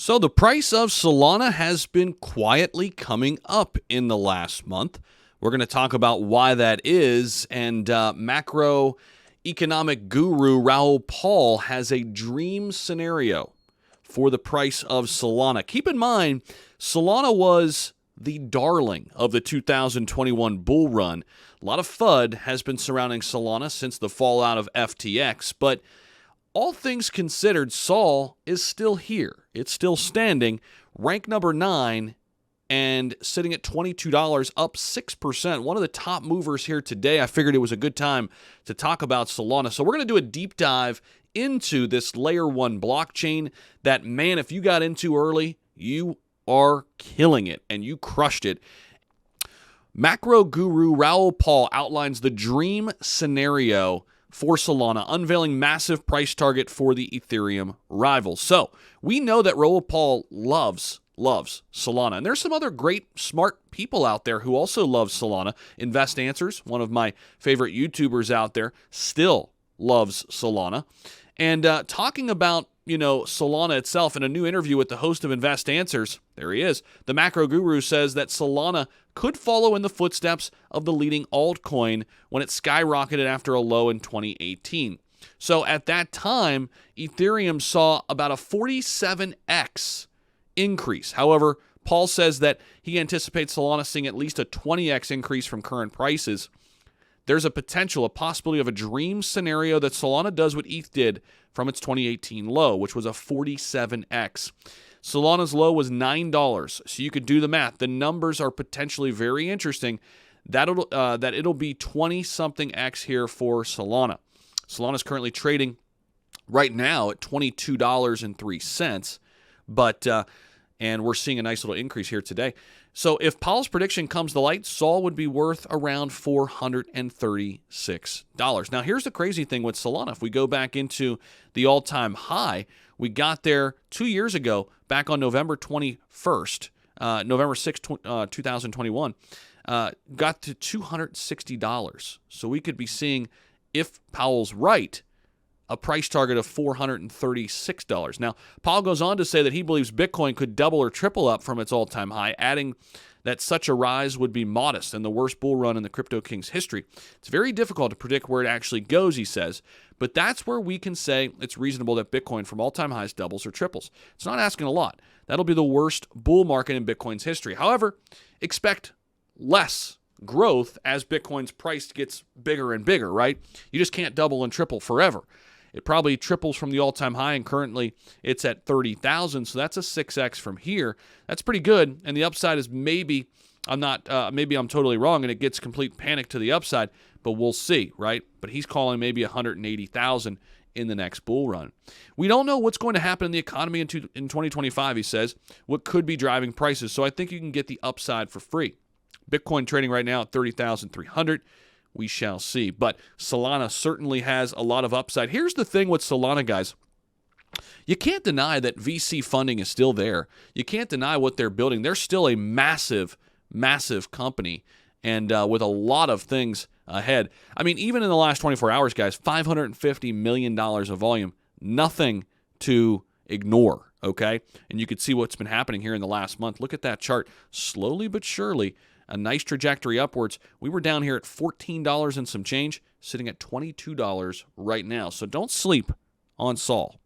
So the price of Solana has been quietly coming up in the last month. We're going to talk about why that is, and macroeconomic guru Raoul Pal has a dream scenario for the price of Solana. Keep in mind, Solana was the darling of the 2021 bull run. A lot of FUD has been surrounding Solana since the fallout of FTX, but all things considered, Sol is still here. It's still standing, rank number 9, and sitting at $22, up 6%. One of the top movers here today. I figured it was a good time to talk about Solana. So we're going to do a deep dive into this layer 1 blockchain that, man, if you got into early, you are killing it, and you crushed it. Macro guru Raoul Pal outlines the dream scenario for Solana, unveiling massive price target for the Ethereum rival. So we know that Raoul Pal loves Solana. And there's some other great, smart people out there who also love Solana. Invest Answers, one of my favorite YouTubers out there, still loves Solana. And talking about, Solana itself in a new interview with the host of Invest Answers, there he is, the macro guru says that Solana could follow in the footsteps of the leading altcoin when it skyrocketed after a low in 2018. So at that time, Ethereum saw about a 47x increase. However, Paul says that he anticipates Solana seeing at least a 20x increase from current prices. There's a possibility of a dream scenario that Solana does what ETH did from its 2018 low, which was a 47x. Solana's low was $9, so you could do the math. The numbers are potentially very interesting. That it'll be 20-something x here for Solana. Solana's currently trading right now at $22.03, and we're seeing a nice little increase here today. So if Paul's prediction comes to light, Sol would be worth around $436. Now, here's the crazy thing with Solana. If we go back into the all-time high, we got there 2 years ago, back on November 21st, November 6, 2021, got to $260. So we could be seeing, if Powell's right, a price target of $436. Now, Paul goes on to say that he believes Bitcoin could double or triple up from its all-time high, adding that such a rise would be modest and the worst bull run in the Crypto Kings history. It's very difficult to predict where it actually goes, he says, but that's where we can say it's reasonable that Bitcoin from all-time highs doubles or triples. It's not asking a lot. That'll be the worst bull market in Bitcoin's history. However, expect less growth as Bitcoin's price gets bigger and bigger, right? You just can't double and triple forever. It probably triples from the all-time high, and currently it's at 30,000, so that's a 6x from here. That's pretty good, and the upside is maybe I'm totally wrong, and it gets complete panic to the upside, but we'll see, right? But he's calling maybe 180,000 in the next bull run. We don't know what's going to happen in the economy in 2025, he says, what could be driving prices, so I think you can get the upside for free. Bitcoin trading right now at 30,300. We shall see. But Solana certainly has a lot of upside. Here's the thing with Solana, guys. You can't deny that VC funding is still there. You can't deny what they're building. They're still a massive, massive company, and with a lot of things ahead. I mean, even in the last 24 hours, guys, $550 million of volume. Nothing to ignore, okay? And you could see what's been happening here in the last month. Look at that chart. Slowly but surely, a nice trajectory upwards. We were down here at $14 and some change, sitting at $22 right now. So don't sleep on Sol.